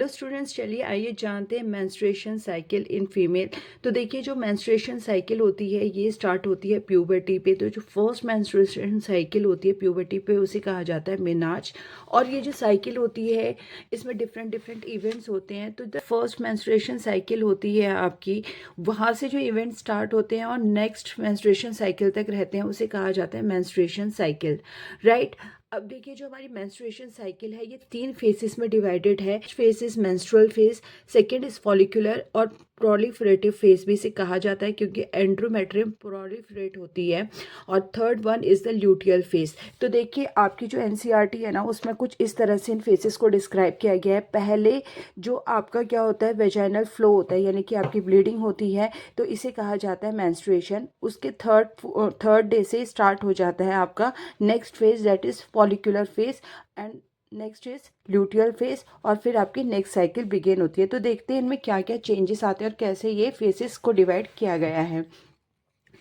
तो स्टूडेंट्स चलिए आइए जानते हैं मेंस्ट्रुएशन साइकिल इन फीमेल। तो देखिए जो मेंस्ट्रुएशन साइकिल होती है ये स्टार्ट होती है प्यूबर्टी पे। तो जो फर्स्ट मेंस्ट्रुएशन साइकिल होती है प्यूबर्टी पे उसे कहा जाता है मेनाज। और ये जो साइकिल होती है इसमें डिफरेंट डिफरेंट इवेंट्स होते हैं। तो द फर्स्ट मेंस्ट्रुएशन साइकिल होती है आपकी, वहाँ से जो इवेंट स्टार्ट होते हैं और नेक्स्ट मेंस्ट्रुएशन साइकिल तक रहते हैं उसे कहा जाता है मेंस्ट्रुएशन साइकिल, राइट। अब देखिए जो हमारी मेंस्ट्रुएशन साइकिल है ये 3 फेसेस में डिवाइडेड है। Face is menstrual phase, second is follicular और प्रोलिफरेटिव फेज भी इसे कहा जाता है क्योंकि एंड्रोमेट्रियम प्रोलिफरेट होती है। और third one is the luteal phase. तो देखिए आपकी जो एनसीईआरटी है ना उसमें कुछ इस तरह से इन फेसेस को डिस्क्राइब किया गया है। पहले जो आपका क्या होता है वेजाइनल फ्लो होता है यानी कि आपकी ब्लीडिंग होती है, तो इसे कहा जाता है मेंस्ट्रुएशन। उसके थर्ड डे से स्टार्ट हो जाता है आपका next phase that is follicular phase and next is luteal phase और फिर आपकी नेक्स्ट साइकिल बिगिन होती है। तो देखते हैं इनमें क्या क्या चेंजेस आते हैं और कैसे ये फेसेस को डिवाइड किया गया है।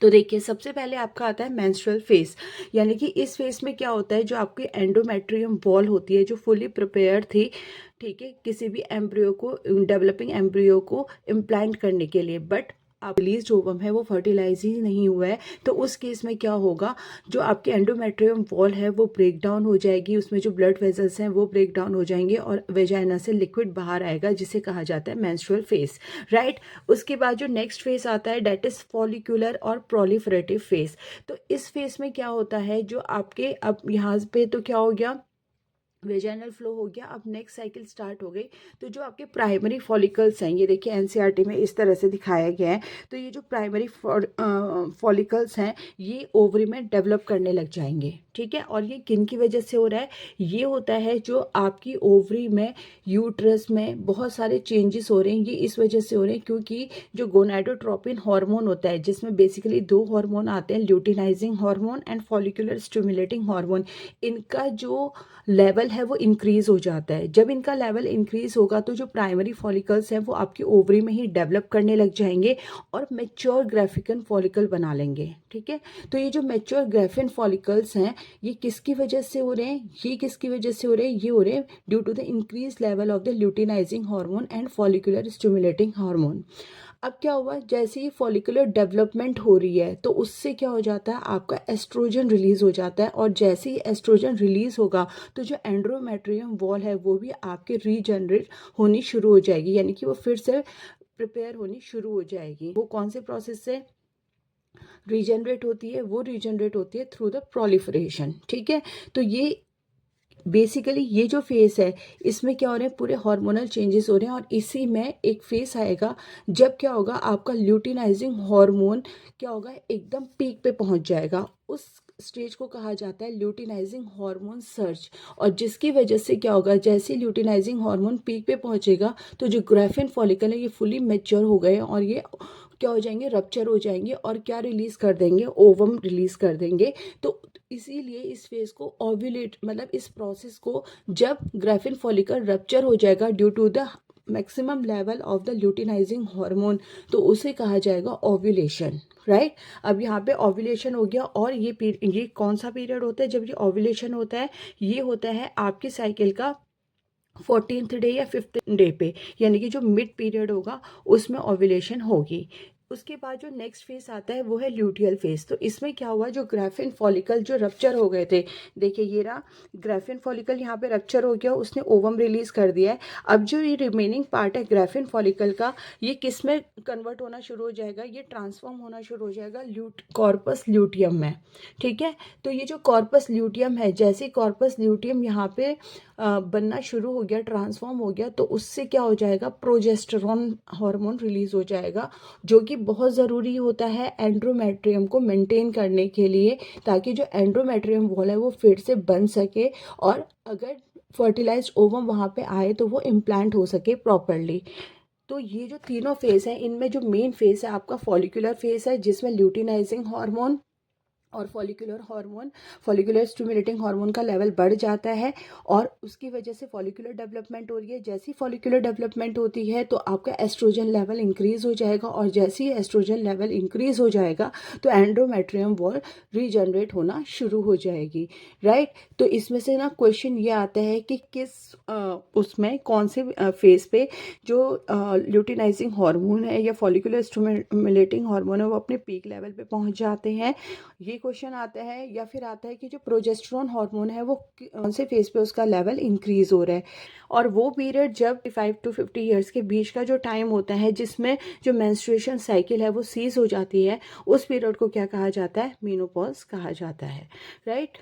तो देखिए सबसे पहले आपका आता है मेंस्ट्रुअल फेज, यानी कि इस फेज में क्या होता है जो आपकी एंडोमेट्रियम वॉल होती है जो फुली प्रिपेयर थी, ठीक है, किसी भी एम्ब्रियो को, डेवलपिंग एम्ब्रियो को इम्प्लांट करने के लिए, बट आप रिलीज ओवम है वो फर्टिलाइज ही नहीं हुआ है। तो उस केस में क्या होगा, जो आपकी एंडोमेट्रियम वॉल है वो ब्रेक डाउन हो जाएगी, उसमें जो ब्लड वेजल्स हैं वो ब्रेक डाउन हो जाएंगे और वेजाइना से लिक्विड बाहर आएगा जिसे कहा जाता है मेंस्ट्रुअल फेज, राइट। उसके बाद जो नेक्स्ट फेज आता है डेट इज फॉलिकुलर और प्रोलिफरेटिव फेज। तो इस फेज में क्या होता है जो आपके, अब यहाँ पे तो क्या हो गया, वेजाइनल फ्लो हो गया। अब नेक्स्ट साइकिल स्टार्ट हो गई। तो जो आपके प्राइमरी फॉलिकल्स हैं ये देखिए एनसीईआरटी में इस तरह से दिखाया गया है। तो ये जो प्राइमरी फॉलिकल्स हैं ये ओवरी में डेवलप करने लग जाएंगे, ठीक है। और ये किन की वजह से हो रहा है, ये होता है जो आपकी ओवरी में, यूट्रस में बहुत सारे चेंजेस हो रहे हैं, ये इस वजह से हो रहे हैं क्योंकि जो गोनाडोट्रोपिन हार्मोन होता है जिसमें बेसिकली 2 हार्मोन आते हैं, luteinising hormone and follicular stimulating hormone, इनका जो लेवल है वो इंक्रीज हो जाता है। जब इनका लेवल इंक्रीज होगा तो जो प्राइमरी फॉलिकल्स हैं वो आपकी ओवरी में ही डेवलप करने लग जाएंगे और मेच्योर ग्राफिकन फॉलिकल बना लेंगे, ठीक है। तो ये जो मेच्योर ग्राफिन फॉलिकल्स हैं ये किसकी वजह से हो रहे हैं, ये किसकी वजह से हो रहे हैं, ये हो रहे हैं due to the increase level of the luteinising hormone and follicular stimulating hormone. अब क्या हुआ, जैसे ही फॉलिकुलर डेवलपमेंट हो रही है तो उससे क्या हो जाता है आपका एस्ट्रोजन रिलीज हो जाता है और जैसे ही एस्ट्रोजन रिलीज होगा तो जो एंड्रोमेट्रियम वॉल है वो भी आपके रीजनरेट होनी शुरू हो जाएगी, यानी कि वो फिर से प्रिपेयर होनी शुरू हो जाएगी। वो कौन से प्रोसेस से रीजनरेट होती है, वो रीजनरेट होती है थ्रू द प्रोलिफरेशन, ठीक है। तो ये बेसिकली ये जो फेस है इसमें क्या हो रहे हैं, पूरे हार्मोनल चेंजेस हो रहे हैं और इसी में एक फेस आएगा जब क्या होगा आपका ल्यूटिनाइजिंग हार्मोन क्या होगा एकदम पीक पे पहुंच जाएगा। उस स्टेज को कहा जाता है ल्यूटिनाइजिंग हार्मोन सर्ज। और जिसकी वजह से क्या होगा, जैसे ल्यूटिनाइजिंग हार्मोन पीक पे पहुंचेगा तो जो ग्राफिन फॉलिकल है ये फुली मैच्योर हो गए और ये क्या हो जाएंगे, रप्चर हो जाएंगे और क्या रिलीज कर देंगे, ओवम रिलीज कर देंगे। तो इसीलिए इस फेज को ओव्यूलेट, मतलब इस प्रोसेस को जब ग्राफिन फॉलिकल रप्चर हो जाएगा due to the maximum level of the luteinising hormone तो उसे कहा जाएगा ओव्यूलेशन, राइट। अब यहाँ पे ओव्यूलेशन हो गया और ये कौन सा पीरियड होता है जब ये ओव्यूलेशन होता है, ये होता है आपके साइकिल का 14th डे या 5th डे पे, यानी कि जो मिड पीरियड होगा उसमें ओव्यूलेशन होगी। उसके बाद जो नेक्स्ट फेज आता है वो है ल्यूटियल फेज। तो इसमें क्या हुआ, जो ग्राफिन फॉलिकल जो रप्चर हो गए थे, देखिए ये रहा ग्राफिन फॉलिकल यहाँ पे रप्चर हो गया, उसने ओवम रिलीज कर दिया है। अब जो ये रिमेनिंग पार्ट है ग्राफिन फॉलिकल का ये किस में कन्वर्ट होना शुरू हो जाएगा, ये ट्रांसफॉर्म होना शुरू हो जाएगा कॉर्पस ल्यूटियम में, ठीक है। तो ये जो कॉर्पस ल्यूटियम है, जैसे कॉर्पस ल्यूटियम यहाँ पे बनना शुरू हो गया, ट्रांसफॉर्म हो गया, तो उससे क्या हो जाएगा, प्रोजेस्टेरॉन हार्मोन रिलीज हो जाएगा जो कि बहुत ज़रूरी होता है एंड्रोमेट्रियम को मेंटेन करने के लिए, ताकि जो एंड्रोमेट्रियम वॉल है वो फिर से बन सके और अगर फर्टिलाइज्ड ओवम वहाँ पे आए तो वो इम्प्लांट हो सके प्रॉपरली। तो ये जो तीनों फेस हैं इनमें जो मेन फेस है आपका फॉलिकुलर फेस है जिसमें ल्यूटिनाइजिंग हार्मोन और फॉलिकुलर स्टिमुलेटिंग हार्मोन का लेवल बढ़ जाता है और उसकी वजह से फॉलिकुलर डेवलपमेंट हो रही है। जैसी फॉलिकुलर डेवलपमेंट होती है तो आपका एस्ट्रोजन लेवल इंक्रीज हो जाएगा और जैसे ही एस्ट्रोजन लेवल इंक्रीज हो जाएगा तो एंडोमेट्रियम वॉल रीजनरेट होना शुरू हो जाएगी, राइट। तो इसमें से ना क्वेश्चन ये आता है कि किस उसमें कौन से फेज पे जो ल्यूटिनाइजिंग हार्मोन है या फॉलिकुलर स्टिमुलेटिंग हार्मोन है वो अपने पीक लेवल पे पहुंच जाते हैं, ये क्वेश्चन आता है। या फिर आता है कि जो प्रोजेस्टेरोन हार्मोन है वो कौन से फेज पे उसका लेवल इंक्रीज हो रहा है। और वो पीरियड जब 5 टू 50 ईयर्स के बीच का जो टाइम होता है जिसमें जो मेंस्ट्रुएशन साइकिल है वो सीज हो जाती है, उस पीरियड को क्या कहा जाता है, मेनोपॉज कहा जाता है, राइट।